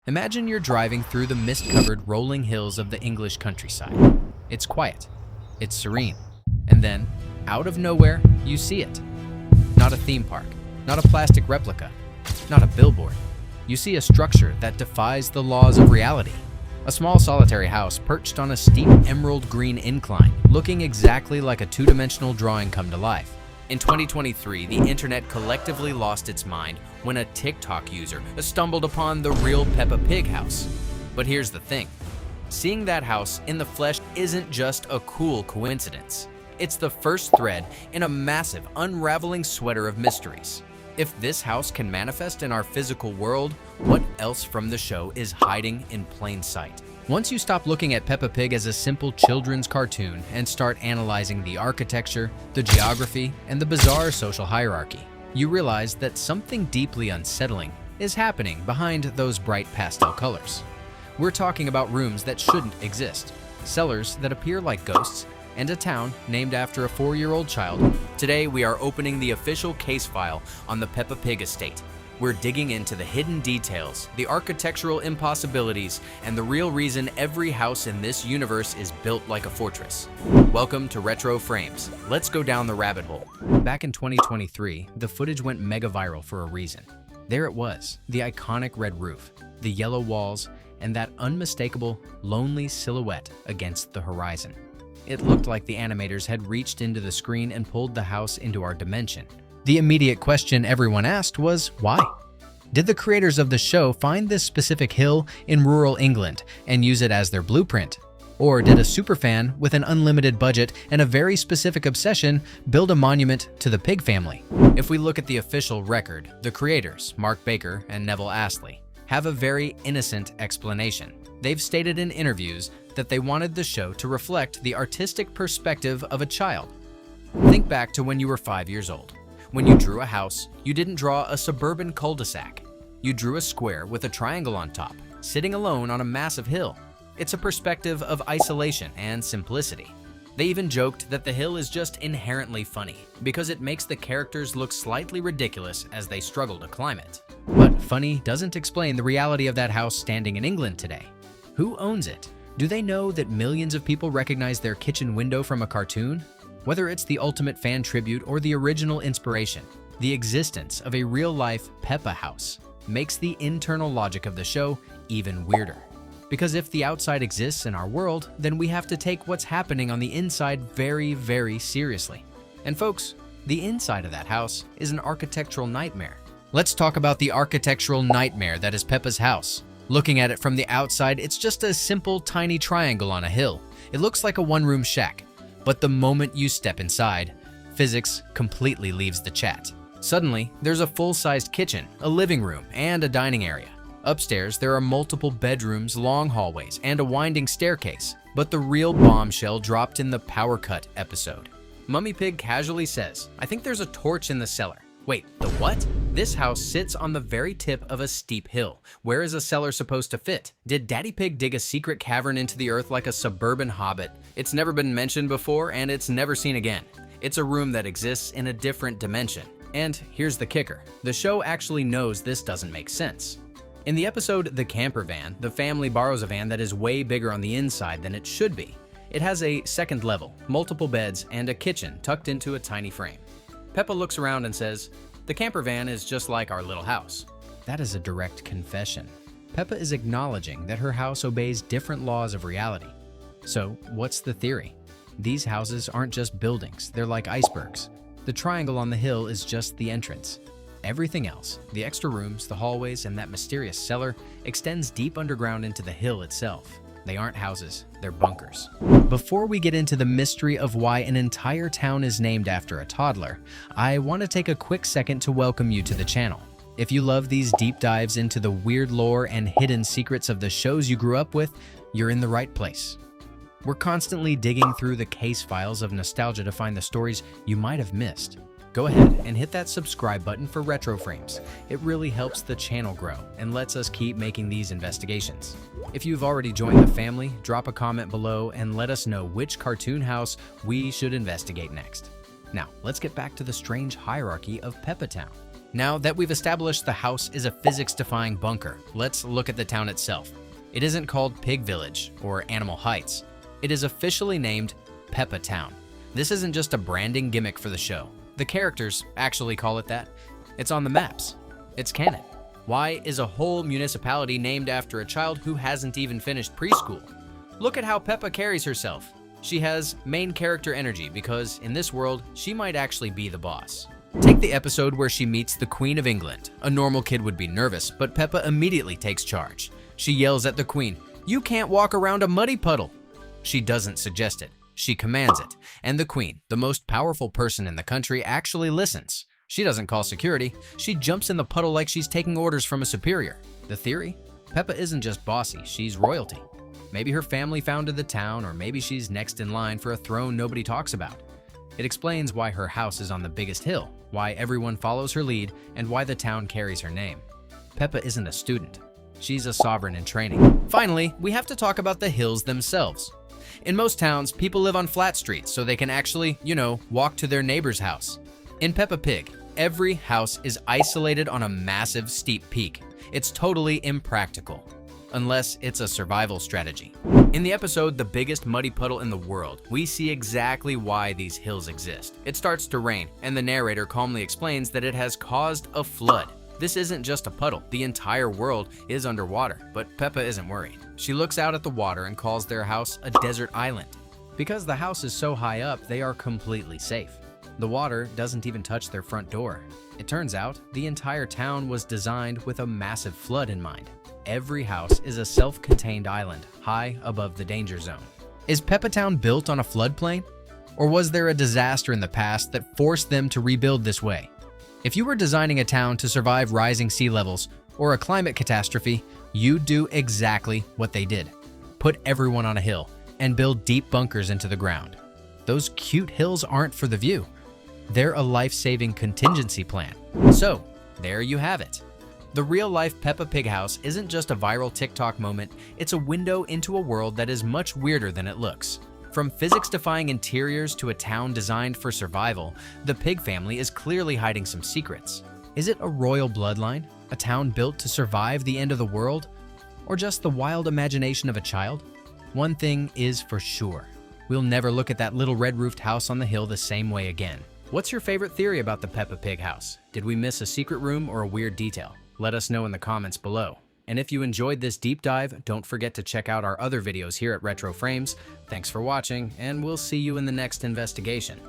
Imagine you're driving through the mist-covered rolling hills of the English countryside. It's quiet, it's serene, and then, out of nowhere, you see it. Not a theme park, not a plastic replica, not a billboard. You see a structure that defies the laws of reality. A small solitary house perched on a steep emerald green incline, looking exactly like a two-dimensional drawing come to life. In 2023, the internet collectively lost its mind when a TikTok user stumbled upon the real Peppa Pig house. But here's the thing. Seeing that house in the flesh isn't just a cool coincidence. It's the first thread in a massive, unraveling sweater of mysteries. If this house can manifest in our physical world, what else from the show is hiding in plain sight? Once you stop looking at Peppa Pig as a simple children's cartoon and start analyzing the architecture, the geography, and the bizarre social hierarchy, you realize that something deeply unsettling is happening behind those bright pastel colors. We're talking about rooms that shouldn't exist, cellars that appear like ghosts, and a town named after a 4-year-old child. Today, we are opening the official case file on the Peppa Pig estate. We're digging into the hidden details, the architectural impossibilities, and the real reason every house in this universe is built like a fortress. Welcome to Retro Frames. Let's go down the rabbit hole. Back in 2023, the footage went mega viral for a reason. There it was, the iconic red roof, the yellow walls, and that unmistakable, lonely silhouette against the horizon. It looked like the animators had reached into the screen and pulled the house into our dimension. The immediate question everyone asked was, why? Did the creators of the show find this specific hill in rural England and use it as their blueprint? Or did a superfan with an unlimited budget and a very specific obsession build a monument to the pig family? If we look at the official record, the creators, Mark Baker and Neville Astley, have a very innocent explanation. They've stated in interviews that they wanted the show to reflect the artistic perspective of a child. Think back to when you were 5 years old. When you drew a house, you didn't draw a suburban cul-de-sac. You drew a square with a triangle on top, sitting alone on a massive hill. It's a perspective of isolation and simplicity. They even joked that the hill is just inherently funny because it makes the characters look slightly ridiculous as they struggle to climb it. But funny doesn't explain the reality of that house standing in England today. Who owns it? Do they know that millions of people recognize their kitchen window from a cartoon? Whether it's the ultimate fan tribute or the original inspiration, the existence of a real-life Peppa house makes the internal logic of the show even weirder. Because if the outside exists in our world, then we have to take what's happening on the inside very, very seriously. And folks, the inside of that house is an architectural nightmare. Let's talk about the architectural nightmare that is Peppa's house. Looking at it from the outside, it's just a simple, tiny triangle on a hill. It looks like a one-room shack. But the moment you step inside, physics completely leaves the chat. Suddenly, there's a full-sized kitchen, a living room, and a dining area. Upstairs, there are multiple bedrooms, long hallways, and a winding staircase. But the real bombshell dropped in the Power Cut episode. Mummy Pig casually says, "I think there's a torch in the cellar." Wait, the what? This house sits on the very tip of a steep hill. Where is a cellar supposed to fit? Did Daddy Pig dig a secret cavern into the earth like a suburban hobbit? It's never been mentioned before, and it's never seen again. It's a room that exists in a different dimension. And here's the kicker. The show actually knows this doesn't make sense. In the episode The Camper Van, the family borrows a van that is way bigger on the inside than it should be. It has a second level, multiple beds, and a kitchen tucked into a tiny frame. Peppa looks around and says, "The camper van is just like our little house." That is a direct confession. Peppa is acknowledging that her house obeys different laws of reality. So, what's the theory? These houses aren't just buildings, they're like icebergs. The triangle on the hill is just the entrance. Everything else, the extra rooms, the hallways, and that mysterious cellar, extends deep underground into the hill itself. They aren't houses, they're bunkers. Before we get into the mystery of why an entire town is named after a toddler, I want to take a quick second to welcome you to the channel. If you love these deep dives into the weird lore and hidden secrets of the shows you grew up with, you're in the right place. We're constantly digging through the case files of nostalgia to find the stories you might have missed. Go ahead and hit that subscribe button for Retro Frames. It really helps the channel grow and lets us keep making these investigations. If you've already joined the family, drop a comment below and let us know which cartoon house we should investigate next. Now, let's get back to the strange hierarchy of Peppa Town. Now that we've established the house is a physics-defying bunker, let's look at the town itself. It isn't called Pig Village or Animal Heights. It is officially named Peppa Town. This isn't just a branding gimmick for the show. The characters actually call it that. It's on the maps. It's canon. Why is a whole municipality named after a child who hasn't even finished preschool? Look at how Peppa carries herself. She has main character energy because in this world, she might actually be the boss. Take the episode where she meets the Queen of England. A normal kid would be nervous, but Peppa immediately takes charge. She yells at the Queen, "You can't walk around a muddy puddle." She doesn't suggest it. She commands it. And the Queen, the most powerful person in the country, actually listens. She doesn't call security. She jumps in the puddle like she's taking orders from a superior. The theory? Peppa isn't just bossy, she's royalty. Maybe her family founded the town, or maybe she's next in line for a throne nobody talks about. It explains why her house is on the biggest hill, why everyone follows her lead, and why the town carries her name. Peppa isn't a student. She's a sovereign in training. Finally, we have to talk about the hills themselves. In most towns, people live on flat streets so they can actually, walk to their neighbor's house. In Peppa Pig, every house is isolated on a massive, steep peak. It's totally impractical, unless it's a survival strategy. In the episode, The Biggest Muddy Puddle in the World, we see exactly why these hills exist. It starts to rain, and the narrator calmly explains that it has caused a flood. This isn't just a puddle, the entire world is underwater, but Peppa isn't worried. She looks out at the water and calls their house a desert island. Because the house is so high up, they are completely safe. The water doesn't even touch their front door. It turns out, the entire town was designed with a massive flood in mind. Every house is a self-contained island, high above the danger zone. Is Peppa Town built on a floodplain? Or was there a disaster in the past that forced them to rebuild this way? If you were designing a town to survive rising sea levels or a climate catastrophe, you'd do exactly what they did. Put everyone on a hill and build deep bunkers into the ground. Those cute hills aren't for the view. They're a life-saving contingency plan. So, there you have it. The real-life Peppa Pig house isn't just a viral TikTok moment, it's a window into a world that is much weirder than it looks. From physics-defying interiors to a town designed for survival, the Pig family is clearly hiding some secrets. Is it a royal bloodline? A town built to survive the end of the world? Or just the wild imagination of a child? One thing is for sure. We'll never look at that little red-roofed house on the hill the same way again. What's your favorite theory about the Peppa Pig house? Did we miss a secret room or a weird detail? Let us know in the comments below. And if you enjoyed this deep dive, don't forget to check out our other videos here at Retro Frames. Thanks for watching, and we'll see you in the next investigation.